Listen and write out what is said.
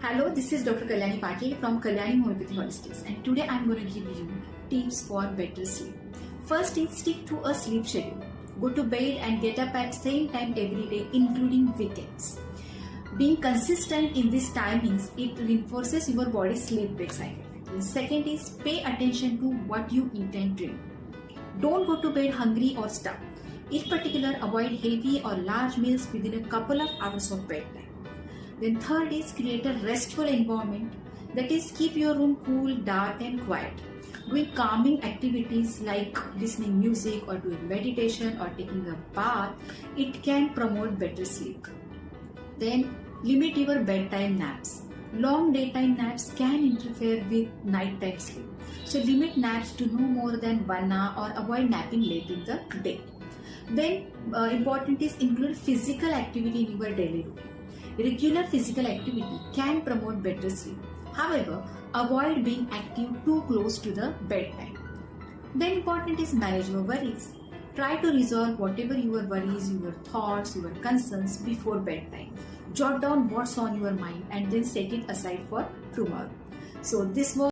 Hello, this is Dr. Kalyani from kalyannihomeopathyholistics, and today I'm going to give you tips for better sleep. First is stick to a sleep schedule. Go to bed and get up at same time every day, including weekends. Being consistent in these timings, it reinforces your body's sleep-wake cycle. The second is pay attention to what you eat and drink. Don't go to bed hungry or stuffed. In particular, avoid heavy or large meals within a couple of hours of bedtime. Then third is create a restful environment, that is keep your room cool, dark and quiet. Doing calming activities like listening music or doing meditation or taking a bath, it can promote better sleep. Then limit your bedtime naps. Long daytime naps can interfere with nighttime sleep. So limit naps to no more than 1 hour or avoid napping late in the day. Then important is include physical activity in your daily routine. Regular physical activity can promote better sleep. However, avoid being active too close to the bedtime. Then important is manage your worries. Try to resolve whatever your worries, your thoughts, your concerns before bedtime. Jot down what's on your mind and then set it aside for tomorrow. So this was